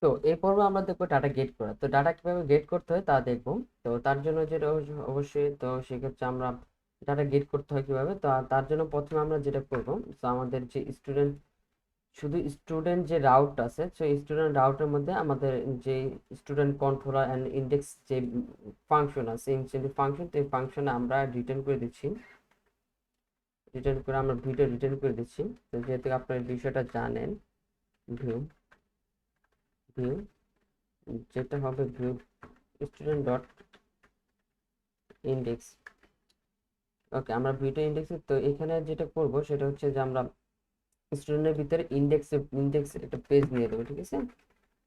তো এই পর্বে আমরা দেখবো ডাটা গেট করা। তো ডাটা কিভাবে গেট করতে হয় তা দেখবো। তো তার জন্য যেটা অবশ্যই, তো সেক্ষেত্রে আমরা ডাটা গেট করতে হয় কিভাবে, তো তার জন্য প্রথমে আমরা যেটা করব, তো আমাদের যে স্টুডেন্ট, শুধু স্টুডেন্ট যে রাউট আছে, সেই স্টুডেন্ট রাউটের মধ্যে আমাদের যে স্টুডেন্ট কন্ট্রোলার অ্যান্ড ইন্ডেক্স যে ফাংশন আছে, ইনস্ট্যান্ট ফাংশন, তো এই ফাংশনে আমরা রিটার্ন করে দিচ্ছি। রিটার্ন করে আমরা ভিডিও রিটার্ন করে দিচ্ছি। তো যেহেতু আপনার এই বিষয়টা জানেন, ভিউ ভিউ যেটা হবে ভিউ স্টুডেন্ট ডট ইন্ডেক্স। ওকে, আমরা ভিডিও ইন্ডেক্স, তো এখানে যেটা করব সেটা হচ্ছে যে আমরা স্টুডেন্টের ভিতরে ইন্ডেক্স একটা পেজ নিয়ে দেবো, ঠিক আছে।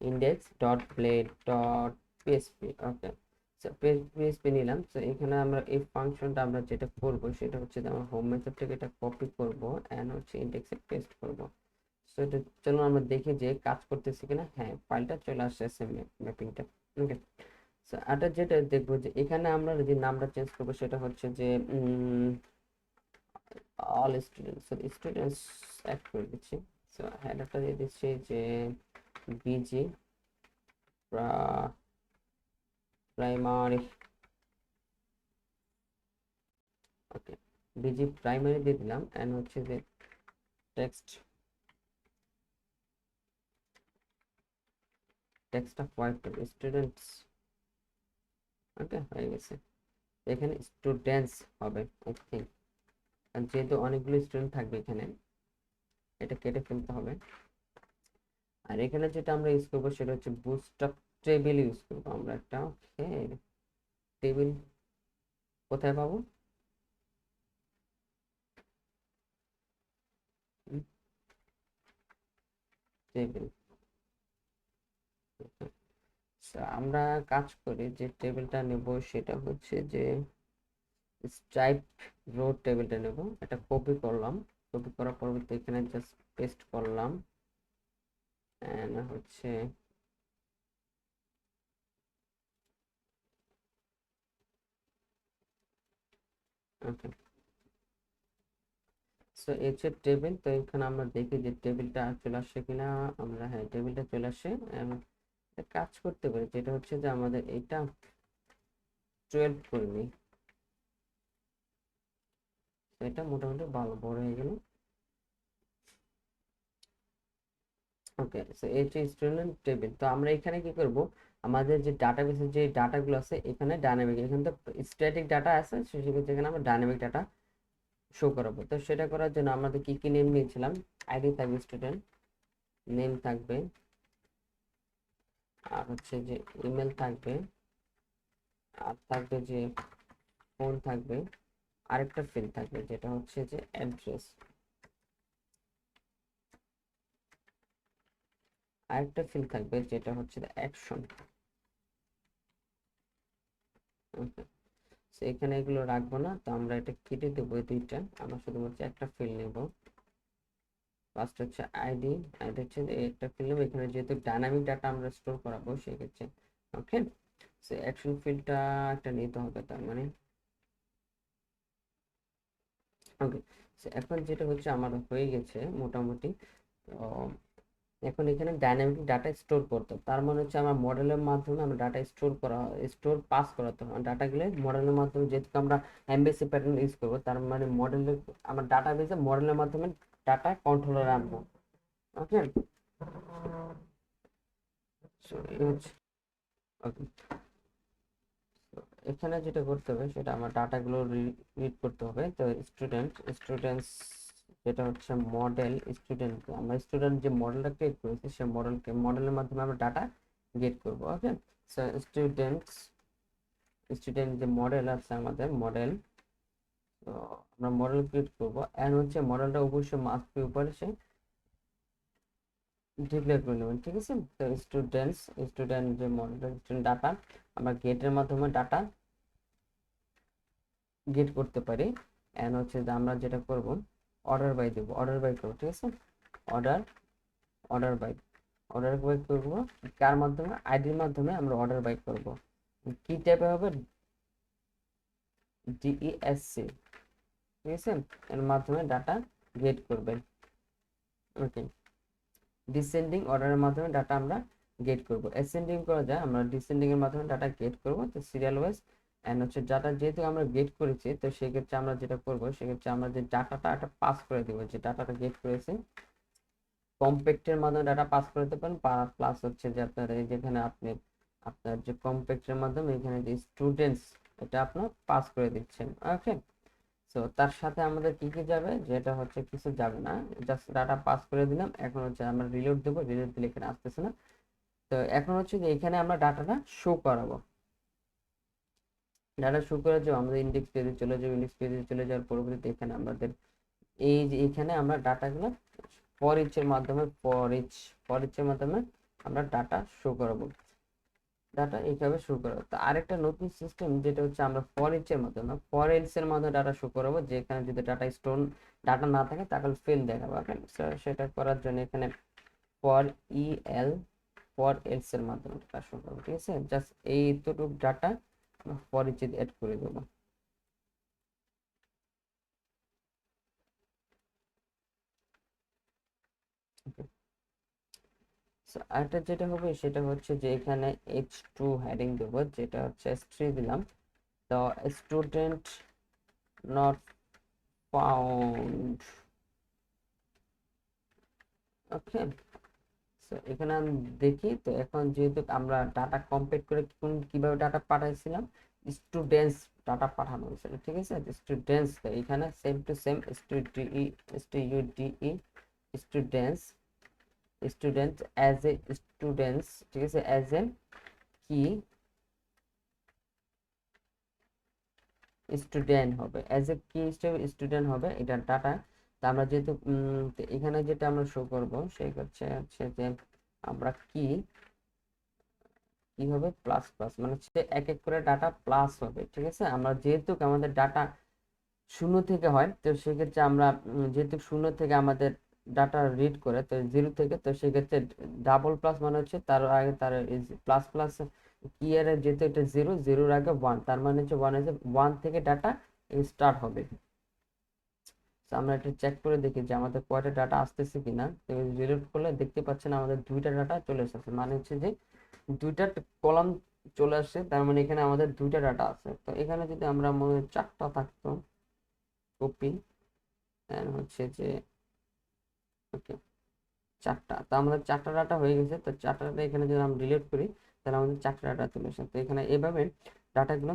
Index dot play dot PSP. Okay, page PSP নিলাম। তো এখানে আমরা এই ফাংশনটা আমরা যেটা করব সেটা হচ্ছে যে আমরা হোম মেথড থেকে এটা কপি করব এন্ড হচ্ছে ইন্ডেক্সে পেস্ট করব। সো এটা চলুন আমরা দেখি যে কাজ করতেছে কিনা। হ্যাঁ, ফাইলটা চলে আসছে ম্যাপিংটা। ওকে, সো এটা যেটা দেখবো যে এখানে আমরা যে নামটা চেঞ্জ করবো সেটা হচ্ছে যে all students, so students add করে দিচ্ছি। সো হেডারটা দিয়ে দিচ্ছি যে BG primary. Okay, BG primary দিয়ে দিলাম এন্ড হচ্ছে যে টেক্সটটা হোয়াইট করব স্টুডেন্টস। ওকে, হয়ে গেছে। এখানে স্টুডেন্টস হবে আই থিঙ্ক, আর যেহেতু অনেকগুলো স্টুডেন্ট থাকবে এখানে, এটা কেটে ফেলতে হবে। আর এখানে যেটা আমরা ইউজ করবো সেটা হচ্ছে বুটস্ট্র্যাপ টেবিল ইউজ করবো আমরা একটা। ওকে, টেবিল কোথায় পাবো? টেবিল। আমরা কাজ করি যে টেবিলটা নেব সেটা হচ্ছে যে স্ট্রাইপ রো টেবিলটা নেব। এটা কপি করলাম, কপি করার পরবর্তী এখানে জাস্ট পেস্ট করলাম এন্ড হচ্ছে ওকে। সো এই হচ্ছে টেবিল। তো এখানে আমরা দেখি যে টেবিলটা চলে আসছে কিনা। আমরা, হ্যাঁ, টেবিলটা চলে আসে। কাজ করতে পারি যেটা হচ্ছে যে আমাদের এটা 12 করে নিই। এটা মোটামুটি ভালো বড় হয়ে গেল। ওকে, সো এই হচ্ছে স্টুডেন্ট টেবিল। তো আমরা এখানে কি করব, আমাদের যে ডাটাবেসের যে ডাটাগুলো আছে এখানে ডাইনামিক, এখানে তো স্ট্যাটিক ডাটা আছে, সেক্ষেত্রে এখানে আমরা ডাইনামিক ডাটা শো করাবো। তো সেটা করার জন্য আমাদের কি কি নেম নিয়েছিলাম, আইডি থাকবে, স্টুডেন্ট নেম থাকবে, আর হচ্ছে যে ইমেল থাকবে, আর থাকবে যে ফোন থাকবে, আরেকটা ফিল্ড থাকবে যেটা হচ্ছে যে অ্যাড্রেস, আরেকটা ফিল্ড থাকবে যেটা হচ্ছে অ্যাকশন। ওকে, এখানে এগুলো রাখবো না, তো আমরা এটা কেটে দেবো এই দুইটা, আমরা শুধুমাত্র একটা ফিল্ড নেব। ফার্স্ট হচ্ছে আইডি, আইডি হচ্ছে একটা ফিল্ড নেব এখানে, যেহেতু ডাইনামিক ডাটা আমরা স্টোর করাবো সেক্ষেত্রে। ওকে, সো অ্যাকশন ফিল্ডটা একটা নিতে হবে তার মানে। ওকে, সো এখন যেটা হচ্ছে আমার হয়ে গেছে মোটামুটি। তো এখন এখানে ডাইনামিক ডাটা স্টোর করতে হবে। তার মানে হচ্ছে আমার মডেলের মাধ্যমে আমরা ডাটা স্টোর পাস করাতে হবে ডাটাগুলো মডেলের মাধ্যমে, যেহেতু আমরা এমবিসি প্যাটার্ন ইউজ করবো, তার মানে মডেলের, আমার ডাটা বেসে মডেলের মাধ্যমে ডাটা কন্ট্রোলার আনবো। ওকে, সো এই হচ্ছে। ওকে, এখানে যেটা করতে হবে সেটা আমার ডাটাগুলো রিড করতে হবে। তো স্টুডেন্টস যেটা হচ্ছে মডেল স্টুডেন্ট, আমরা স্টুডেন্ট যে মডেলটা ক্রিয়েট করেছি সেই মডেলের মাধ্যমে আমরা ডাটা গেট করব। ওকে, সো স্টুডেন্ট যে মডেল আছে আমাদের মডেল, তো আমরা মডেল ক্রিয়েট করব এন্ড হচ্ছে মডেলটা অবশ্যই মাস্ট বি উপরে সে ডিক্লেয়ার করে নেবেন, ঠিক আছে। তো স্টুডেন্ট যে মডেল স্টুডেন্ট ডাটা আমরা গেটের মাধ্যমে ডাটা গেট করতে পারি। এন্ড হচ্ছে যে আমরা যেটা করব অর্ডার বাই দেব, অর্ডার বাই করব, ঠিক আছে। Order order by order by করব কার মাধ্যমে, আইডির মাধ্যমে আমরা অর্ডার বাই করব। কি টাইপে হবে, ডিইএসসি, ঠিক আছে, এর মাধ্যমে ডাটা গেট করবেন। ওকে, ডিসেন্ডিং অর্ডারের মাধ্যমে ডাটা আমরা গেট করব। অ্যাসেন্ডিং করা যায়, আমরা ডিসেন্ডিং এর মাধ্যমে ডাটা গেট করব। তো সিরিয়াল ওয়াইজ এন্ড হচ্ছে ডাটা যেহেতু আমরা গেট করেছি, তো সেক্ষেত্রে আমরা যেটা করব সেক্ষেত্রে আমরা যে ডাটাটা একটা পাস করে দিব, যে ডাটাটা গেট করেছি কম্প্যাক্টের মাধ্যমে ডাটা পাস করতে পারেন, প্লাস হচ্ছে যে আপনার এই যেখানে আপনি আপনার যে কম্প্যাক্টের মাধ্যমে এখানে যে স্টুডেন্টস এটা আপনার পাস করে দিচ্ছেন। ওকে, সো তার সাথে আমাদের কি কি যাবে, যেটা হচ্ছে কিছু যাবে না, জাস্ট ডাটা পাস করে দিলাম। এখন হচ্ছে আমরা রিলোড দেবো, রিলোড দিলে এখানে আসতেছে না। তো এখন হচ্ছে যে এখানে আমরা ডাটাটা শো করাবো। ডাটা শো করে যাবো, আমাদের ইন্ডেক্স পেজে চলে যাবো। ইন্ডেক্স পেজে চলে যাওয়ার পরবর্তীতে এখানে আমাদের এই যে এখানে আমরা ডাটাগুলো ফর ইচের মাধ্যমে ফর ইচের মাধ্যমে আমরা ডাটা শো করাবো। ডাটা এইভাবে শো করাবো। তো আরেকটা নতুন সিস্টেম যেটা হচ্ছে আমরা ফর ইচের মাধ্যমে ফর এলস এর মাধ্যমে ডাটা শো করাবো, যেখানে যদি ডাটা না থাকে তাহলে ফেল দেখাবো। সেটা করার জন্য এখানে ফর ইএল ফর এলস এর মাধ্যমে ডাটা শো করবো। ঠিক আছে, জাস্ট এইটুকু ডাটা ফর ইচে অ্যাড করে দেবো। আরেকটা যেটা হবে সেটা হচ্ছে যে এখানে h2 হেডিং দেবো, যেটা হচ্ছে s3 দিলাম। তো student not found. Okay, so এখানে আমি দেখি। তো এখন যেহেতু আমরা ডাটা কম্পেট করে কিভাবে ডাটা পাঠাইছিলাম, স্টুডেন্টস ডাটা পাঠানো হয়েছিল। ঠিক আছে, স্টুডেন্টস এখানে same to same students students as a students. ঠিক আছে, অ্যাজ এ কি স্টুডেন্ট হবে, অ্যাজ এ কি হিসেবে স্টুডেন্ট হবে এটা ডাটা। তা আমরা যেহেতু তো এখানে যেটা আমরা শো করব সেই হচ্ছে যে আমরা কি কি হবে প্লাস প্লাস, মানে হচ্ছে এক এক করে ডাটা প্লাস হবে। ঠিক আছে, আমরা যেহেতু আমাদের ডাটা শূন্য থেকে হয়, তো সেক্ষেত্রে আমরা যেহেতু শূন্য থেকে আমাদের ডাটা রিড করে, তো জিরো থেকে, তো সেক্ষেত্রে ডাবল প্লাস মানে হচ্ছে তার আগে তার প্লাস প্লাস কি এর যেহেতু এটা জিরো, জিরোর আগে ওয়ান, তার মানে হচ্ছে ওয়ান থেকে ডাটা স্টার্ট হবে। তো আমরা এটা চেক করে দেখি যে আমাদের কয়টা ডাটা আসতেছে কিনা। তো রিলোড করলে দেখতে পাচ্ছেন আমাদের দুইটা ডাটা চলে এসেছে, মানে হচ্ছে যে দুইটা কলাম চলে আসছে, তার মানে এখানে আমাদের দুইটা ডাটা আছে। তো এখানে যদি আমরা মনে হয় চারটা থাকতো, কপি হচ্ছে যে ওকে চারটা, তো আমাদের চারটা ডাটা হয়ে গেছে। তো চারটা ডাটা এখানে যদি আমরা ডিলিট করি তাহলে আমাদের চারটা ডাটা চলে আসে। তো এখানে এভাবে ডাটাগুলো,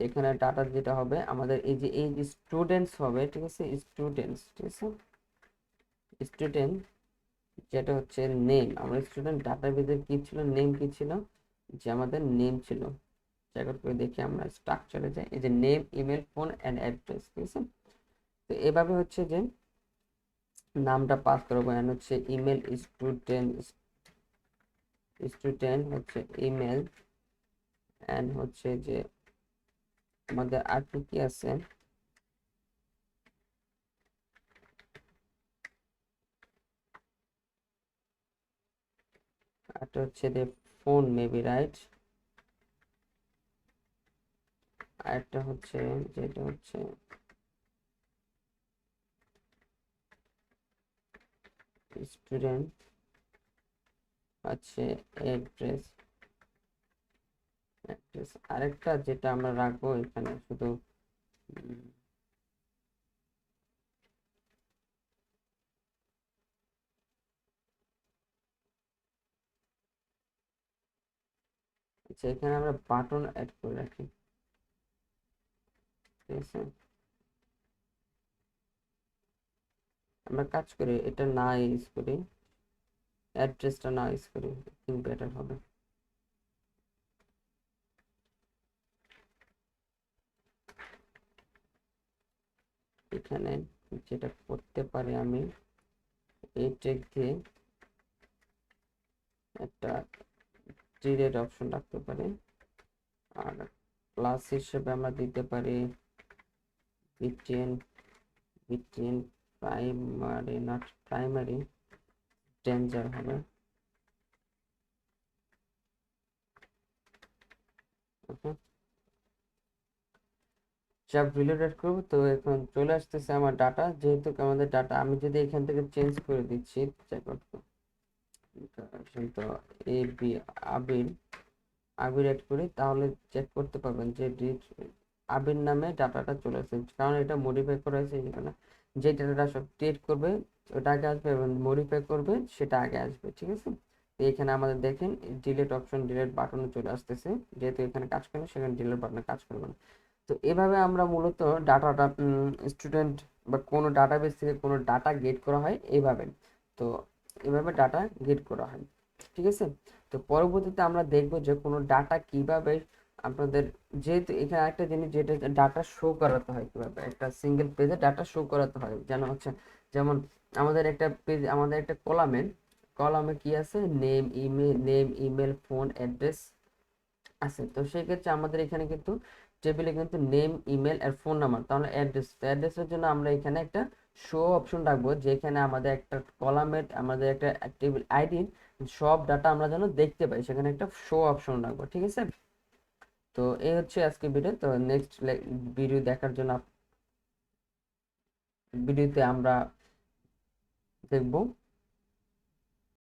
এখানে ডাটা যেটা হবে আমাদের এই যে স্টুডেন্টস হবে। ঠিক আছে, স্টুডেন্টস। ঠিক আছে, স্টুডেন্ট যেটা হচ্ছে নেম, আমরা স্টুডেন্ট ডাটাবেজের কি ছিল, নেম কি ছিল, যে আমাদের নেম ছিল। চেক আউট করে দেখি আমরা স্ট্রাকচারে যাই, এই যে name, email, phone and address. ঠিক আছে, তো এভাবে হচ্ছে যে নামটা পাস করবো, এন্ড হচ্ছে ইমেল স্টুডেন্ট, স্টুডেন্ট হচ্ছে ইমেল, এন্ড হচ্ছে যে আমাদের আর কি কি আছে, একটা হচ্ছে যে ফোন মেবি রাইট, আরেকটা হচ্ছে যেটা হচ্ছে স্টুডেন্ট আছে অ্যাড্রেস, আরেকটা যেটা আমরা রাখবো এখানে শুধু আচ্ছা, এখানে আমরা বাটন অ্যাড করে রাখি। ঠিক আছে, আমরা কাজ করি এটা না ইউজ করি, অ্যাড্রেসটা না ইউজ করি, কিন্তু বেটার হবে। এখানে যেটা করতে পারি আমি, এই ট্যাগ দিয়ে একটা ডিরেক্ট অপশন রাখতে পারি, আর ক্লাস হিসেবে আমরা দিতে পারি BTN, BTN primary, not primary, danger হবে। ওকে, সব রিলোডেড করবো। তো এখন চলে আসতেছে আমার ডাটা, যেহেতু আমাদের ডাটা আমি যদি এখান থেকে চেঞ্জ করে দিচ্ছি, চেক আউট তো A B Abir Abir add করি, তাহলে চেক করতে পারবেন যে আবির নামে ডাটাটা চলে আসছে, কারণ এটা মডিফাই করা হয়েছে। এখানে যে ডাটাটা সব ক্রিয়েট করবে ওটা আগে আসবে এবং মডিফাই করবে সেটা আগে আসবে, ঠিক আছে। তো এখানে আমাদের দেখেন ডিলিট অপশন, ডিলিট বাটনে চলে আসতেছে, যেহেতু এখানে কাজ করে সেখানে ডিলিট বাটনে কাজ করবে না। তো এভাবে আমরা মূলত ডাটাটা স্টুডেন্ট বা কোনো ডাটাবেস থেকে কোনো ডাটা গেট করা হয় এইভাবে। তো এভাবে ডাটা গেট করা হয়, ঠিক আছে। তো পরবর্তীতে আমরা দেখব যে কোনো ডাটা কিভাবে আপনাদের, যেহেতু এখানে একটা জিনিস যেটা ডাটা শো করাতে হয় কিভাবে, একটা সিঙ্গেল পেজে ডাটা শো করাতে হয়, যেন হচ্ছে যেমন আমাদের একটা পেজ, আমাদের একটা কলামে কি আছে, নেম ইমেল ফোন অ্যাড্রেস আছে। তো সেই ক্ষেত্রে আমাদের এখানে কিন্তু টেবিলে কিন্তু নেম ইমেল আর ফোন নাম্বার, তাহলে অ্যাড্রেসের জন্য আমরা এখানে একটা শো অপশন রাখবো, যেখানে আমাদের একটা কলামের, আমাদের একটা টেবিল আইডির সব ডাটা আমরা যেন দেখতে পাই, সেখানে একটা শো অপশন রাখবো, ঠিক আছে। তো এই হচ্ছে আজকে ভিডিও। তো নেক্সট ভিডিও দেখার জন্য ভিডিওতে আমরা দেখবো